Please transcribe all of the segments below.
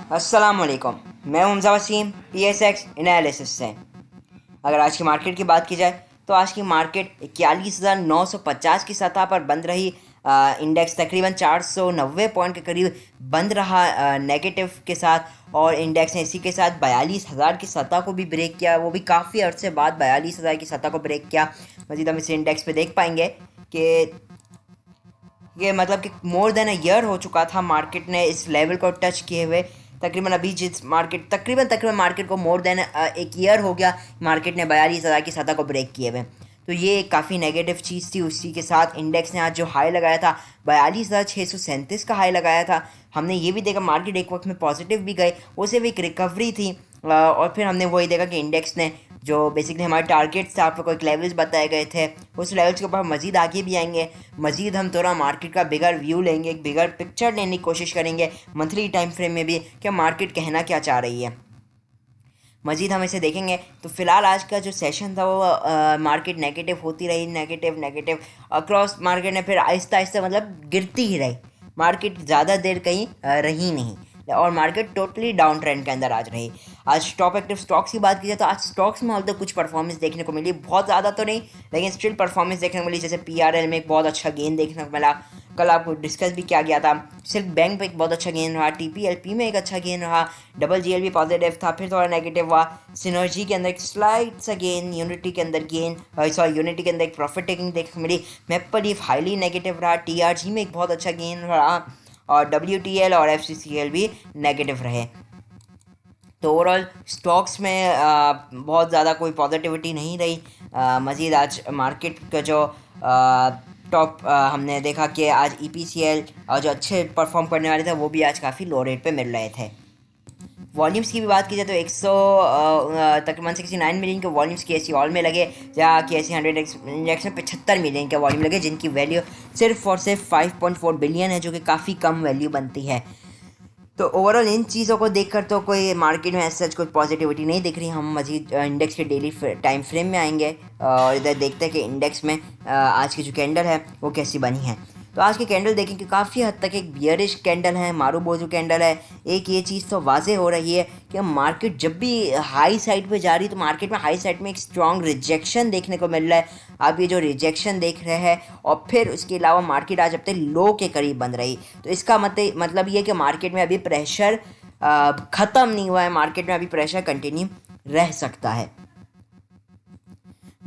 अस्सलाम वालेकुम। मैं हमज़ा वसीम PSX एनालिसिस से। अगर आज की मार्केट की बात की जाए तो आज की मार्केट 41,950 की सतह पर बंद रही। इंडेक्स तकरीबन 490 पॉइंट के करीब बंद रहा नेगेटिव के साथ, और इंडेक्स ने इसी के साथ 42,000 की सतह को भी ब्रेक किया, वो भी काफ़ी अर्से बाद 42,000 की सतह को ब्रेक किया। मज़ीद हम इस इंडेक्स पे देख पाएंगे कि ये मतलब कि मोर देन अ ईयर हो चुका था मार्केट ने इस लेवल को टच किए हुए। तकरीबन अभी जिस मार्केट तकरीबन मार्केट को मोर देन एक ईयर हो गया, मार्केट ने 42,000 की सतह को ब्रेक किए हुए। तो ये काफ़ी नेगेटिव चीज़ थी। उसी के साथ इंडेक्स ने आज जो हाई लगाया था 42,637 का हाई लगाया था। हमने ये भी देखा मार्केट एक वक्त में पॉजिटिव भी गए, उसे भी एक रिकवरी थी। और फिर हमने वही देखा कि इंडेक्स ने जो बेसिकली हमारे टारगेट्स थे, आप लोग को एक लेवल्स बताए गए थे, उस लेवल्स के ऊपर मज़ीद आगे भी आएंगे। मज़ीद हम थोड़ा मार्केट का बिगर व्यू लेंगे, एक बिगर पिक्चर लेने की कोशिश करेंगे मंथली टाइम फ्रेम में भी, कि मार्केट कहना क्या चाह रही है। मज़ीद हम इसे देखेंगे। तो फ़िलहाल आज का जो सेशन था वो मार्केट नेगेटिव होती रही, नेगेटिव नेगेटिव अक्रॉस मार्केट ने फिर आहिस्ता आहिस्ता मतलब गिरती ही रही। मार्केट ज़्यादा देर कहीं रही नहीं, और मार्केट टोटली डाउन ट्रेंड के अंदर आज रही। आज टॉप एक्टिव स्टॉक्स की बात की जाए तो आज स्टॉक्स में तो कुछ परफॉर्मेंस देखने को मिली, बहुत ज़्यादा तो नहीं लेकिन स्टिल परफॉर्मेंस देखने को मिली। जैसे PRL में एक बहुत अच्छा गेन देखने को मिला, कल आपको डिस्कस भी किया गया था। सिल्क बैंक पे एक बहुत अच्छा गेन रहा, TPLP में एक अच्छा गेन रहा, डबल GL भी पॉजिटिव था, फिर थोड़ा नेगेटिव हुआ। सिनर्जी के अंदर एक स्लाइड सा गेन, यूनिटी के अंदर गेन, यूनिटी के अंदर एक प्रॉफिट टेकिंग देखने को मिली। मेपल लीफ हाईली नेगेटिव रहा, TRG में एक बहुत अच्छा गेन रहा, और WTL और FCCL भी नेगेटिव रहे। तो ओवरऑल स्टॉक्स में बहुत ज़्यादा कोई पॉजिटिविटी नहीं रही। मज़ीद आज मार्केट का जो टॉप हमने देखा कि आज EPCL और जो अच्छे परफॉर्म करने वाले थे वो भी आज काफ़ी लो रेट पे मिल रहे थे। वॉल्यूम्स की भी बात की जाए तो 100 तकरीबन 69 मिलियन के वॉल्यूम्स KSE ऑल में लगे, जहाँ KSE 100 इंडेक्स में 75 मिलियन के वॉल्यूम लगे, जिनकी वैल्यू सिर्फ और सिर्फ 5.4 बिलियन है, जो कि काफ़ी कम वैल्यू बनती है। तो ओवरऑल इन चीज़ों को देखकर तो कोई मार्केट में ऐसा कोई पॉजिटिविटी नहीं दिख रही। हम मजीद इंडेक्स के डेली टाइम फ्रेम में आएंगे और इधर देखते हैं कि इंडेक्स में आज की जो कैंडल है वो कैसी बनी है। तो आज की कैंडल देखें कि काफ़ी हद तक एक बियरिश कैंडल है, मारूबोजू कैंडल है। एक ये चीज़ तो वाजे हो रही है कि मार्केट जब भी हाई साइड पे जा रही है तो मार्केट में हाई साइड में एक स्ट्रॉन्ग रिजेक्शन देखने को मिल रहा है। आप ये जो रिजेक्शन देख रहे हैं, और फिर उसके अलावा मार्केट आज अपने लो के करीब बन रही, तो इसका मतलब ये कि मार्केट में अभी प्रेशर ख़त्म नहीं हुआ है, मार्केट में अभी प्रेशर कंटिन्यू रह सकता है।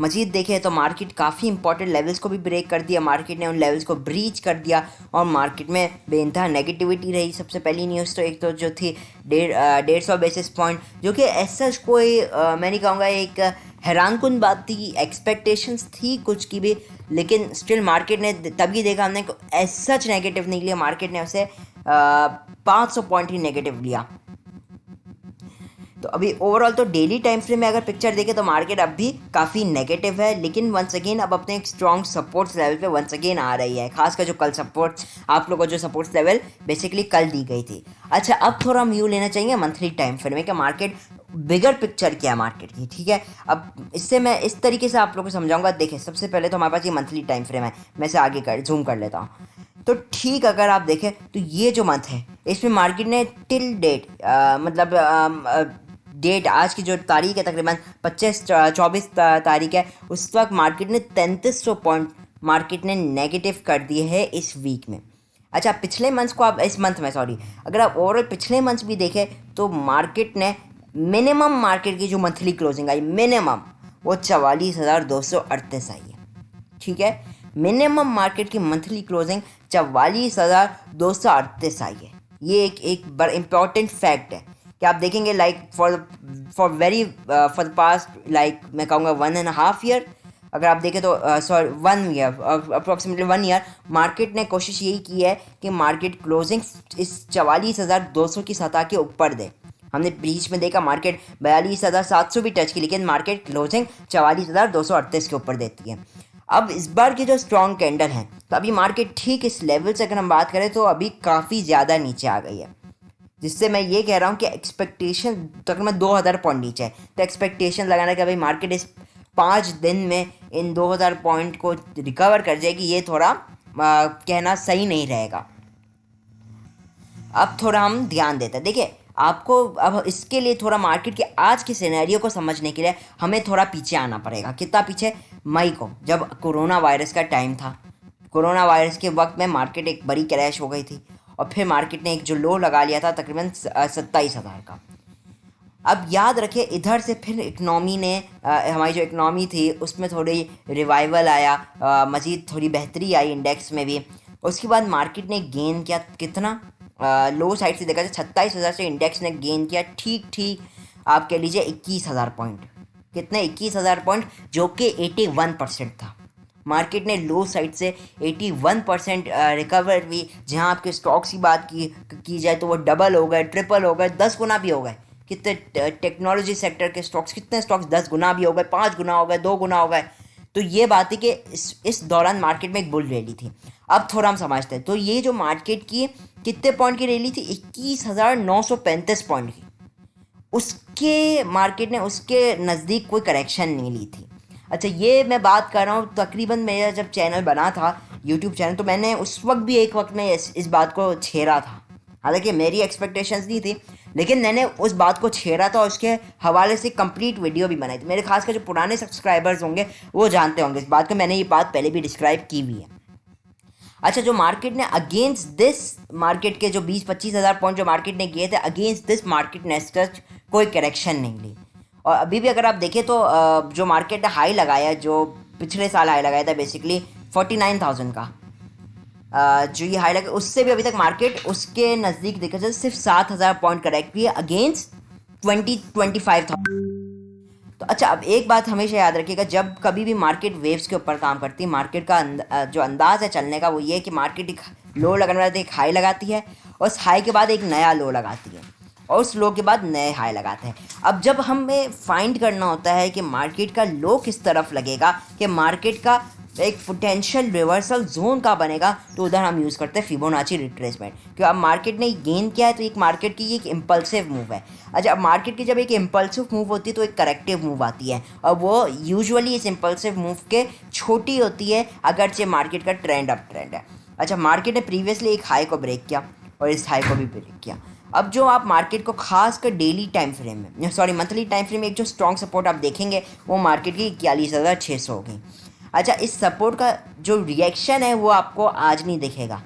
मजीद देखें तो मार्केट काफ़ी इंपॉर्टेंट लेवल्स को भी ब्रेक कर दिया, मार्केट ने उन लेवल्स को ब्रीच कर दिया, और मार्केट में बेइंतहा नेगेटिविटी रही। सबसे पहली न्यूज़ तो एक तो जो थी 150 बेसिस पॉइंट, जो कि ऐसा कोई मैं नहीं कहूँगा एक हैरानकुन बात थी, एक्सपेक्टेशंस थी कुछ की भी, लेकिन स्टिल मार्केट ने तभी देखा हमने ऐसा सच नेगेटिव नहीं लिया, मार्केट ने उसे 500 पॉइंट ही नेगेटिव लिया। तो अभी ओवरऑल तो डेली टाइम फ्रेम में अगर पिक्चर देखें तो मार्केट अब भी काफ़ी नेगेटिव है, लेकिन वंस अगेन अब अपने एक स्ट्रॉन्ग सपोर्ट्स लेवल पे वंस अगेन आ रही है। खासकर जो कल सपोर्ट्स आप लोगों को जो सपोर्ट्स लेवल बेसिकली कल दी गई थी। अच्छा, अब थोड़ा हम व्यू लेना चाहिए मंथली टाइम फ्रेम में कि मार्केट बिगर पिक्चर क्या है मार्केट की, ठीक है। अब इससे मैं इस तरीके से आप लोगों को समझाऊंगा। देखें, सबसे पहले तो हमारे पास ये मंथली टाइम फ्रेम है, मैं इसे आगे जूम कर लेता हूँ। तो ठीक, अगर आप देखें तो ये जो मंथ है इसमें मार्केट ने टिल डेट मतलब डेट आज की जो तारीख है तकरीबन 24 तारीख है, उस वक्त मार्केट ने 3300 पॉइंट मार्केट ने नेगेटिव कर दिए है इस वीक में। अच्छा, पिछले मंथ्स को आप इस मंथ में सॉरी अगर आप ओवरऑल पिछले मंथ्स भी देखें तो मार्केट ने मिनिमम मार्केट की जो मंथली क्लोजिंग आई मिनिमम वो 44,238 आई है, ठीक है। मिनिमम मार्केट की मंथली क्लोजिंग 44,238 आई है। ये एक बड़ा इंपॉर्टेंट फैक्ट है कि आप देखेंगे like for the past like मैं कहूँगा 1.5 ईयर, अगर आप देखें तो sorry 1 year, approximately 1 year market ने कोशिश यही की है कि मार्केट क्लोजिंग इस 44,200 की सतह के ऊपर दे। हमने बीच में देखा मार्केट 42,700 भी टच की, लेकिन मार्केट क्लोजिंग 44,238 के ऊपर देती है। अब इस बार की जो स्ट्रॉन्ग कैंडल है तो अभी मार्केट ठीक इस लेवल से अगर हम बात करें तो अभी काफ़ी ज़्यादा नीचे आ गई है, जिससे मैं ये कह रहा हूँ कि एक्सपेक्टेशन तकरीबन 2,000 पॉइंट नीचे है। तो एक्सपेक्टेशन लगाना कि भाई मार्केट इस 5 दिन में इन 2,000 पॉइंट को रिकवर कर जाएगी, ये थोड़ा कहना सही नहीं रहेगा। अब थोड़ा हम ध्यान देते हैं। देखिए, आपको अब इसके लिए थोड़ा मार्केट के आज के सिनेरियो को समझने के लिए हमें थोड़ा पीछे आना पड़ेगा। कितना पीछे? मई को, जब कोरोना वायरस का टाइम था। कोरोना वायरस के वक्त में मार्केट एक बड़ी क्रैश हो गई थी और फिर मार्केट ने एक जो लो लगा लिया था तकरीबन 27,000 का। अब याद रखिए, इधर से फिर इकनॉमी ने हमारी जो इकनॉमी थी उसमें थोड़ी रिवाइवल आया, मज़ीद थोड़ी बेहतरी आई इंडेक्स में भी। उसके बाद मार्केट ने गेन किया कितना, लो साइड से देखा जाए 27,000 से इंडेक्स ने गेन किया ठीक ठीक आप कह लीजिए 21,000 पॉइंट। कितने? 21,000 पॉइंट, जो कि 81% था। मार्केट ने लो साइड से 81% रिकवर भी। जहां आपके स्टॉक्स की बात की जाए तो वो डबल हो गए, ट्रिपल हो गए, 10 गुना भी हो गए। कितने टेक्नोलॉजी सेक्टर के स्टॉक्स, कितने स्टॉक्स 10 गुना भी हो गए, 5 गुना हो गए, 2 गुना हो गए। तो ये बात है कि इस दौरान मार्केट में एक बुल रैली थी। अब थोड़ा हम समझते हैं, तो ये जो मार्केट की कितने पॉइंट की रैली थी? 21,935 पॉइंट की। उसके मार्केट ने उसके नज़दीक कोई करेक्शन नहीं ली थी। अच्छा, ये मैं बात कर रहा हूँ तकरीबन मेरा जब चैनल बना था, यूट्यूब चैनल, तो मैंने उस वक्त भी एक वक्त में इस बात को छेड़ा था। हालांकि मेरी एक्सपेक्टेशंस नहीं थी, लेकिन मैंने उस बात को छेड़ा था और उसके हवाले से कंप्लीट वीडियो भी बनाई थी। मेरे खासकर जो पुराने सब्सक्राइबर्स होंगे वो जानते होंगे इस बात को, मैंने ये बात पहले भी डिस्क्राइब की हुई है। अच्छा, जो मार्केट ने अगेंस्ट दिस, मार्केट के जो 20-25 हज़ार पॉइंट जो मार्केट ने किए थे, अगेंस्ट दिस मार्केट ने कोई करेक्शन नहीं ली। और अभी भी अगर आप देखें तो जो मार्केट ने हाई लगाया, जो पिछले साल हाई लगाया था बेसिकली 49,000 का, जो ये हाई लगा, उससे भी अभी तक मार्केट उसके नज़दीक देखा जाए सिर्फ 7,000 पॉइंट करेक्ट हुई है अगेंस्ट 25,000। तो अच्छा, अब एक बात हमेशा याद रखिएगा, जब कभी भी मार्केट वेव्स के ऊपर काम करती है, मार्केट का जो अंदाज़ है चलने का वो ये है कि मार्केट एक लो लगाने वाला एक हाई लगाती है और उस हाई के बाद एक नया लो लगाती है और उस लो के बाद नए हाई लगाते हैं। अब जब हमें फाइंड करना होता है कि मार्केट का लो किस तरफ लगेगा, कि मार्केट का एक पोटेंशियल रिवर्सल जोन का बनेगा, तो उधर हम यूज़ करते हैं फिबोनाची रिट्रेसमेंट। क्योंकि अब मार्केट ने गेन किया है तो एक मार्केट की एक इम्पल्सिव मूव है। अच्छा, अब मार्केट की जब एक इम्पल्सिव मूव होती है तो एक करेक्टिव मूव आती है और वो यूजुअली इस इम्पल्सिव मूव के छोटी होती है, अगरचे मार्केट का ट्रेंड अप ट्रेंड है। अच्छा, मार्केट ने प्रीवियसली एक हाई को ब्रेक किया और इस हाई को भी ब्रेक किया। अब जो आप मार्केट को खासकर डेली टाइम फ्रेम में, सॉरी मंथली टाइम फ्रेम में, एक जो स्ट्रॉन्ग सपोर्ट आप देखेंगे वो मार्केट की 41,600 हो गई। अच्छा, इस सपोर्ट का जो रिएक्शन है वो आपको आज नहीं दिखेगा,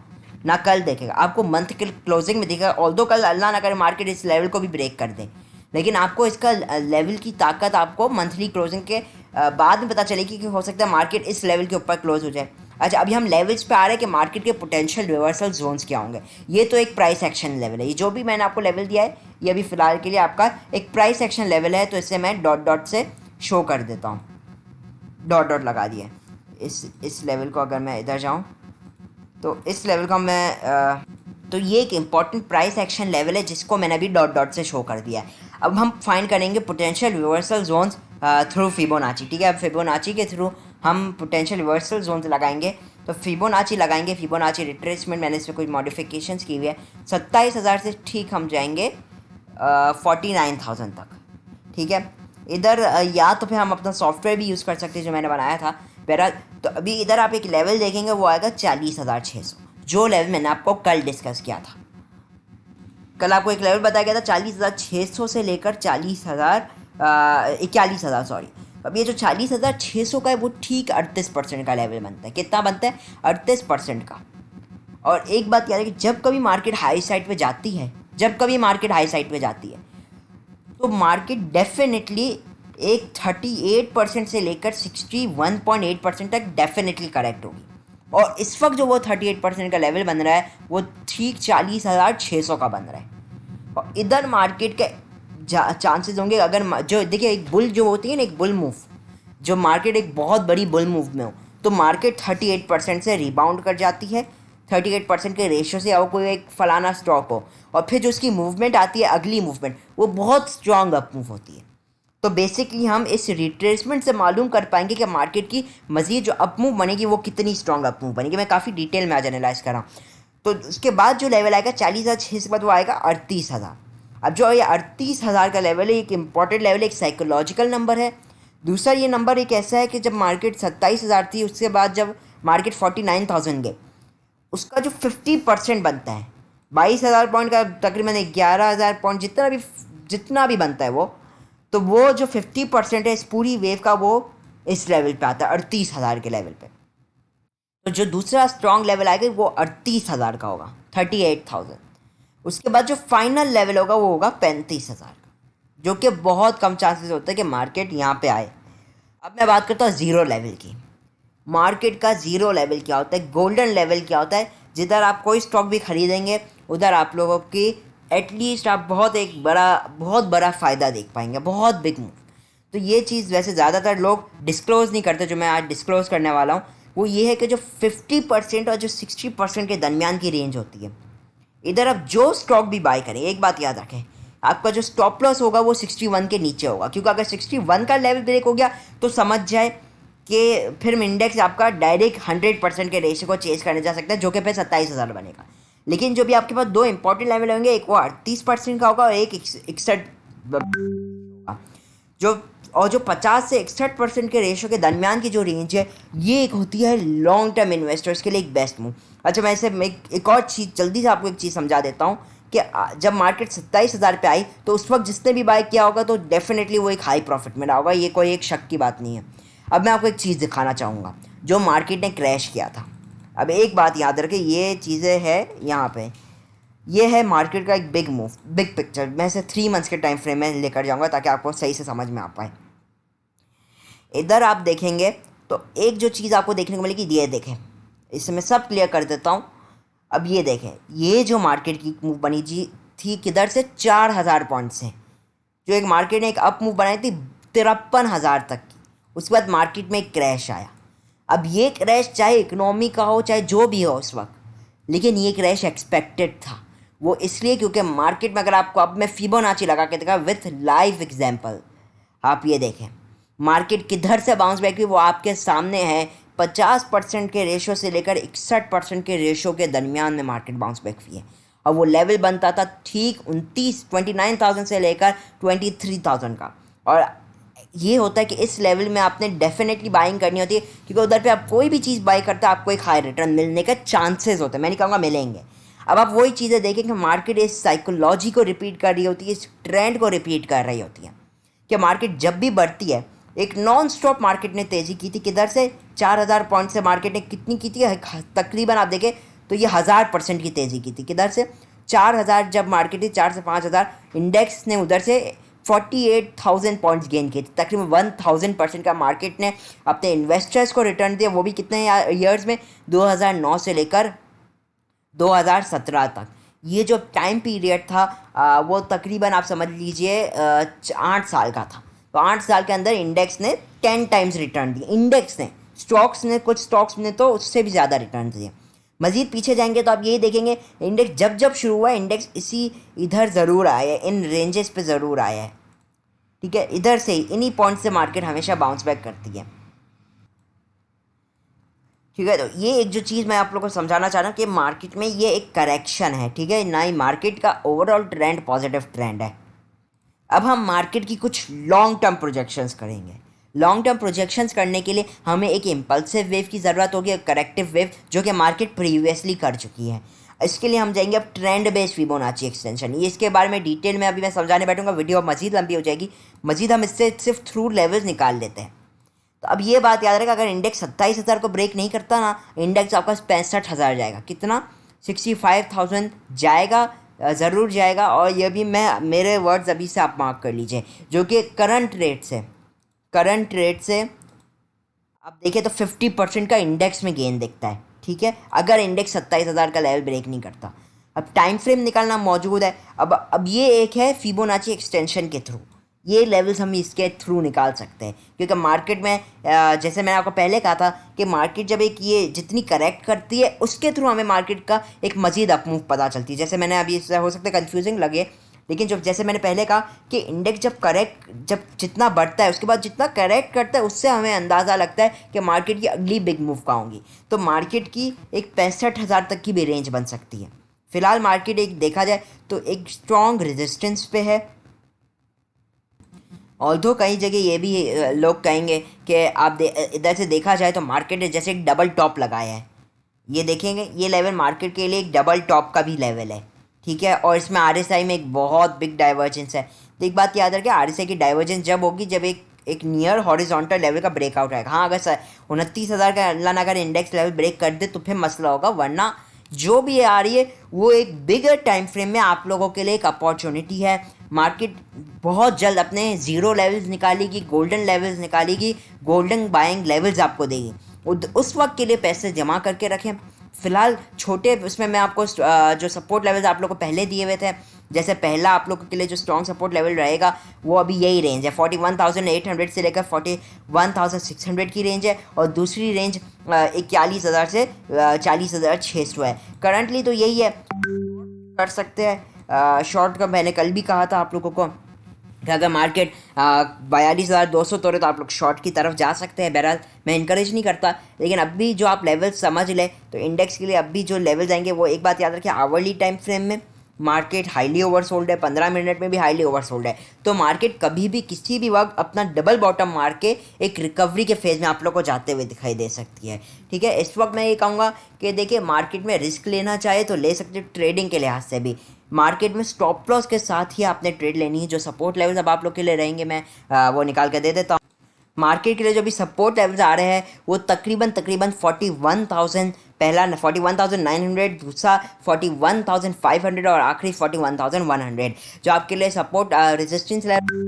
ना कल दिखेगा, आपको मंथ के क्लोजिंग में दिखेगा। ऑल्दो कल अल्लाह ना करे मार्केट इस लेवल को भी ब्रेक कर दे, लेकिन आपको इसका लेवल की ताकत आपको मंथली क्लोजिंग के बाद में पता चलेगी कि हो सकता है मार्केट इस लेवल के ऊपर क्लोज हो जाए। अच्छा, अभी हम लेवल्स पे आ रहे हैं कि मार्केट के पोटेंशियल रिवर्सल जोन्स क्या होंगे। ये तो एक प्राइस एक्शन लेवल है, ये जो भी मैंने आपको लेवल दिया है ये अभी फ़िलहाल के लिए आपका एक प्राइस एक्शन लेवल है। तो इसे मैं डॉट डॉट से शो कर देता हूँ, डॉट डॉट लगा दिए। इस लेवल को अगर मैं इधर जाऊँ तो इस लेवल का मैं तो ये एक इम्पॉर्टेंट प्राइस एक्शन लेवल है जिसको मैंने अभी डॉट डॉट से शो कर दिया है। अब हम फाइंड करेंगे potential reversal zones through Fibonacci. ठीक है, अब फिबोनाची के थ्रू हम पोटेंशियल रिवर्सल जोन्स लगाएंगे। तो फिबोनाची लगाएंगे, फिबोनाची रिट्रेसमेंट मैंने इसमें कुछ मॉडिफिकेशंस की हुई है। 27,000 से ठीक हम जाएंगे 49,000 तक। ठीक है, इधर या तो फिर हम अपना सॉफ्टवेयर भी यूज़ कर सकते हैं जो मैंने बनाया था। बहरहाल, तो अभी इधर आप एक लेवल देखेंगे वो आएगा 40,600, जो लेवल मैंने आपको कल डिस्कस किया था। कल आपको एक लेवल बताया गया था 40,600 से लेकर 41,000 सॉरी। अब ये जो 40,600 का है वो ठीक 38% का लेवल बनता है। कितना बनता है? 38% का। और एक बात याद है कि जब कभी मार्केट हाई साइड पे जाती है, तो मार्केट डेफिनेटली एक 38% से लेकर 61.8% तक डेफिनेटली करेक्ट होगी। और इस वक्त जो वो 38% का लेवल बन रहा है वो ठीक 40,600 का बन रहा है। और इधर मार्केट के चांसेस होंगे, अगर जो देखिए एक बुल जो होती है ना, एक बुल मूव, जो मार्केट एक बहुत बड़ी बुल मूव में हो तो मार्केट 38% से रिबाउंड कर जाती है, 38% के रेशियो से, और कोई एक फलाना स्टॉक हो, और फिर जो उसकी मूवमेंट आती है अगली मूवमेंट वो बहुत स्ट्रांग अप मूव होती है। तो बेसिकली हम इस रिट्रेसमेंट से मालूम कर पाएंगे कि मार्केट की मज़ीद जो अप मूव बनेगी वो कितनी स्ट्रांग अप मूव बनेगी। मैं काफ़ी डिटेल में आज एनालाइज कर रहा हूँ। तो उसके बाद जो लेवल आएगा 40,600 से बाद वो आएगा 38,000। अब जो ये 38,000 का लेवल है एक इंपॉर्टेंट लेवल है, एक साइकोलॉजिकल नंबर है। दूसरा ये नंबर एक ऐसा है कि जब मार्केट 27,000 थी उसके बाद जब मार्केट 49,000 गए, उसका जो 50% बनता है 22,000 पॉइंट का तकरीबन 11,000 पॉइंट जितना भी बनता है वो, तो वो जो 50% है इस पूरी वेव का वो इस लेवल पे आता है 38,000 के लेवल पे। तो जो दूसरा स्ट्रॉन्ग लेवल आएगा वो 38,000 का होगा, 38,000। उसके बाद जो फाइनल लेवल होगा वो होगा 35,000 का, जो कि बहुत कम चांसेस होता है कि मार्केट यहाँ पे आए। अब मैं बात करता हूँ ज़ीरो लेवल की। मार्केट का ज़ीरो लेवल क्या होता है, गोल्डन लेवल क्या होता है, जिधर आप कोई स्टॉक भी खरीदेंगे उधर आप लोगों की एटलीस्ट आप बहुत बड़ा फ़ायदा देख पाएंगे, बहुत बिग मूव। तो ये चीज़ वैसे ज़्यादातर लोग डिस्क्लोज़ नहीं करते, जो मैं आज डिस्क्लोज़ करने वाला हूँ वो ये है कि जो 50% और जो 60% के दरमियान की रेंज होती है, इधर आप जो स्टॉक भी बाय करें, एक बात याद रखें, आपका जो स्टॉप लॉस होगा वो 61 के नीचे होगा, क्योंकि अगर 61 का लेवल ब्रेक हो गया तो समझ जाए कि फिर इंडेक्स आपका डायरेक्ट 100% के रेशियो को चेंज करने जा सकता है, जो कि फिर 27,000 बनेगा। लेकिन जो भी आपके पास दो इंपॉर्टेंट लेवल होंगे, एक वो 38% का होगा और एक 61 होगा। जो और जो 50 से 61% के रेशो के दरमियान की जो रेंज है, ये एक होती है लॉन्ग टर्म इन्वेस्टर्स के लिए एक बेस्ट मूव। अच्छा, मैं इसे एक और चीज़ जल्दी से आपको एक चीज़ समझा देता हूँ कि जब मार्केट 27,000 पे आई तो उस वक्त जिसने भी बाय किया होगा तो डेफिनेटली वो एक हाई प्रॉफिट में रहा होगा, ये कोई एक शक की बात नहीं है। अब मैं आपको एक चीज़ दिखाना चाहूँगा जो मार्केट ने क्रैश किया था। अब एक बात याद रखें, ये चीज़ें हैं यहाँ पे, ये है मार्केट का एक बिग मूव, बिग पिक्चर। मैं इसे 3 मंथ्स के टाइम फ्रेम में लेकर जाऊँगा ताकि आपको सही से समझ में आ पाए। इधर आप देखेंगे तो एक जो चीज़ आपको देखने को मिलेगी, ये देखें, इसे मैं सब क्लियर कर देता हूँ। अब ये देखें, ये जो मार्केट की मूव बनी जी थी किधर से, 4,000 पॉइंट से, जो एक मार्केट ने एक अप मूव बनाई थी 53,000 तक की। उसके बाद मार्केट में एक क्रैश आया। अब ये क्रैश चाहे इकोनॉमी का हो चाहे जो भी हो उस वक्त, लेकिन ये क्रैश एक्सपेक्टेड था। वो इसलिए क्योंकि मार्केट में, अगर आपको अब मैं फिबोनाची लगा के देखा विथ लाइव एग्जाम्पल, आप ये देखें मार्केट किधर से बाउंस बैक हुई वो आपके सामने है। 50% के रेशो से लेकर 61% के रेशो के दरमियान में मार्केट बाउंस बैक हुई है, और वो लेवल बनता था ठीक 29,000 से लेकर 23,000 का। और ये होता है कि इस लेवल में आपने डेफिनेटली बाइंग करनी होती है, क्योंकि उधर पे आप कोई भी चीज़ बाई करते हैं आपको एक हाई रिटर्न मिलने के चांसेस होते हैं, मैं नहीं कहूँगा मिलेंगे। अब आप वही चीज़ें देखें कि मार्केट इस साइकोलॉजी को रिपीट कर रही होती है, इस ट्रेंड को रिपीट कर रही होती है कि मार्केट जब भी बढ़ती है, एक नॉन स्टॉप मार्केट ने तेज़ी की थी किधर से, 4,000 पॉइंट से मार्केट ने कितनी की थी, तकरीबन आप देखें तो ये 1,000% की तेज़ी की थी। किधर से 4,000 जब मार्केट थी, 4 से 5,000, इंडेक्स ने उधर से 48,000 पॉइंट्स गेन किए थे, तकरीबन 1,000% का मार्केट ने अपने इन्वेस्टर्स को रिटर्न दिया, वो भी कितने ईयर्स में, 2009 से लेकर 2017 तक। ये जो टाइम पीरियड था वो तकरीबन आप समझ लीजिए 8 साल का था। तो 8 साल के अंदर इंडेक्स ने 10 टाइम्स रिटर्न दिए, इंडेक्स ने, स्टॉक्स ने, कुछ स्टॉक्स ने तो उससे भी ज़्यादा रिटर्न दिए। मज़ीद पीछे जाएंगे तो आप यही देखेंगे, इंडेक्स जब जब शुरू हुआ इंडेक्स इसी इधर ज़रूर आया है, इन रेंजेस पे ज़रूर आया है, ठीक है, इधर से इन्हीं पॉइंट से मार्केट हमेशा बाउंस बैक करती है, ठीक है। तो ये एक जो चीज़ मैं आप लोगों को समझाना चाह रहा हूँ कि मार्केट में ये एक करेक्शन है, ठीक है, ना ही मार्केट का ओवरऑल ट्रेंड पॉजिटिव ट्रेंड है। अब हम मार्केट की कुछ लॉन्ग टर्म प्रोजेक्शंस करेंगे। लॉन्ग टर्म प्रोजेक्शंस करने के लिए हमें एक इम्पल्सिव वेव की ज़रूरत होगी, एक करेक्टिव वेव जो कि मार्केट प्रीवियसली कर चुकी है। इसके लिए हम जाएंगे अब ट्रेंड बेस्ड फिबोनाची एक्सटेंशन। ये इसके बारे में डिटेल में अभी मैं समझाने बैठूंगा, वीडियो मज़ीद लंबी हो जाएगी। मज़ीद हम इससे सिर्फ थ्रू लेवल्स निकाल लेते हैं। तो अब ये बात याद रखेगा, अगर इंडेक्स 27,000 को ब्रेक नहीं करता ना, इंडेक्स आपका 65,000 जाएगा, कितना, 65,000 जाएगा, ज़रूर जाएगा। और ये भी मैं, मेरे वर्ड्स अभी से आप मार्क कर लीजिए, जो कि करंट रेट से आप देखें तो 50% का इंडेक्स में गेन दिखता है, ठीक है, अगर इंडेक्स 27,000 का लेवल ब्रेक नहीं करता। अब टाइम फ्रेम निकालना मौजूद है। अब ये एक है फिबोनाची एक्सटेंशन के थ्रू, ये लेवल्स हम इसके थ्रू निकाल सकते हैं, क्योंकि मार्केट में जैसे मैंने आपको पहले कहा था कि मार्केट जब एक ये जितनी करेक्ट करती है उसके थ्रू हमें मार्केट का एक मज़ीद अपमूव पता चलती है। जैसे मैंने अभी, हो सकता है कन्फ्यूजिंग लगे, लेकिन जब जैसे मैंने पहले कहा कि इंडेक्स जब जितना बढ़ता है उसके बाद जितना करेक्ट करता है उससे हमें अंदाज़ा लगता है कि मार्केट की अगली बिग मूव का होंगी। तो मार्केट की एक 65,000 तक की भी रेंज बन सकती है। फिलहाल मार्केट एक देखा जाए तो एक स्ट्रॉन्ग रेजिस्टेंस पे है। ऑल्दो कई जगह ये भी लोग कहेंगे कि आप इधर से देखा जाए तो मार्केट ने जैसे एक डबल टॉप लगाया है, ये देखेंगे, ये लेवल मार्केट के लिए एक डबल टॉप का भी लेवल है, ठीक है। और इसमें RSI में एक बहुत बिग डाइवर्जेंस है। तो एक बात याद रखें, RSI की डाइवर्जेंस जब होगी जब एक नियर हॉरिजॉन्टल लेवल का ब्रेकआउट आएगा। हाँ, अगर 29,000 का अल्लाह ना अगर इंडेक्स लेवल ब्रेक कर दे तो फिर मसला होगा, वरना जो भी आ रही है वो एक बिगर टाइम फ्रेम में आप लोगों के लिए एक अपॉर्चुनिटी है। मार्केट बहुत जल्द अपने ज़ीरो लेवल्स निकालेगी, गोल्डन लेवल्स निकालेगी, गोल्डन बाइंग लेवल्स आपको देगी। उस वक्त के लिए पैसे जमा करके रखें। फिलहाल छोटे उसमें मैं आपको जो सपोर्ट लेवल्स आप लोगों को पहले दिए हुए थे, जैसे पहला आप लोगों के लिए जो स्ट्रॉन्ग सपोर्ट लेवल रहेगा वो अभी यही रेंज है, 41,800 से लेकर 41,600 की रेंज है। और दूसरी रेंज 41,000 से 40,600 है। करंटली तो यही है, कर सकते हैं। शॉर्ट का मैंने कल भी कहा था आप लोगों को कि अगर मार्केट 42,200 तोड़े तो आप लोग शॉर्ट की तरफ जा सकते हैं। बहरहाल मैं इनकरेज नहीं करता, लेकिन अभी जो आप लेवल समझ लें तो इंडेक्स के लिए अभी जो लेवल्स आएंगे वो एक बात याद रखिए, आवरली टाइम फ्रेम में मार्केट हाईली ओवरसोल्ड है, 15 मिनट में भी हाईली ओवरसोल्ड है। तो मार्केट कभी भी किसी भी वक्त अपना डबल बॉटम मार के एक रिकवरी के फेज में आप लोग को जाते हुए दिखाई दे सकती है। ठीक है, इस वक्त मैं ये कहूँगा कि देखिए, मार्केट में रिस्क लेना चाहे तो ले सकते, ट्रेडिंग के लिहाज से भी मार्केट में स्टॉप लॉस के साथ ही आपने ट्रेड लेनी है। जो सपोर्ट लेवल्स अब आप लोग के लिए रहेंगे मैं वो निकाल के दे देता हूँ। मार्केट के लिए जो भी सपोर्ट लेवल्स आ रहे हैं वो तकरीबन 41,000, पहला 41,900, दूसरा 41,500 और आखिरी 41,100। जो आपके लिए सपोर्ट रेजिस्टेंस लेवल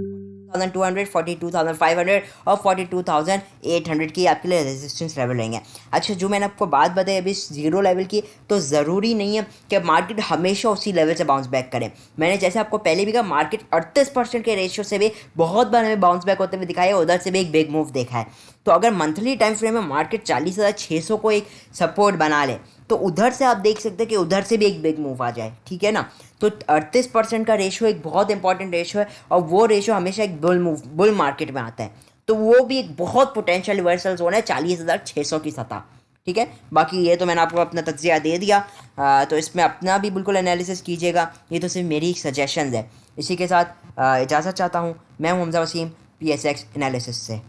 4200, 42,500 और 42,800 की आपके लिए रेजिस्टेंस लेवल रहेंगे। अच्छा, जो मैंने आपको बात बताई अभी जीरो लेवल की, तो ज़रूरी नहीं है कि मार्केट हमेशा उसी लेवल से बाउंस बैक करे। मैंने जैसे आपको पहले भी कहा, मार्केट 38% के रेशियो से भी बहुत बार हमें बाउंस बैक होते हुए दिखाया है, उधर से भी एक बिग मूव देखा है। तो अगर मंथली टाइम फ्रेम में मार्केट 40,600 को एक सपोर्ट बना ले तो उधर से आप देख सकते हैं कि उधर से भी एक बिग मूव आ जाए। ठीक है ना। तो 38% का रेशियो एक बहुत इंपॉर्टेंट रेशियो है, और वो रेशियो हमेशा एक बुल मार्केट में आता है। तो वो भी एक बहुत पोटेंशियल रिवर्सल जोन है 40,600 की सतह। ठीक है, बाकी ये तो मैंने आपको अपना तज्जिया दे दिया। तो इसमें अपना भी बिल्कुल एनालिसिस कीजिएगा, ये तो सिर्फ मेरी सजेशंस है। इसी के साथ इजाज़त चाहता हूँ। मैं हूँ हमजा वसीम, PSX एनालिसिस से।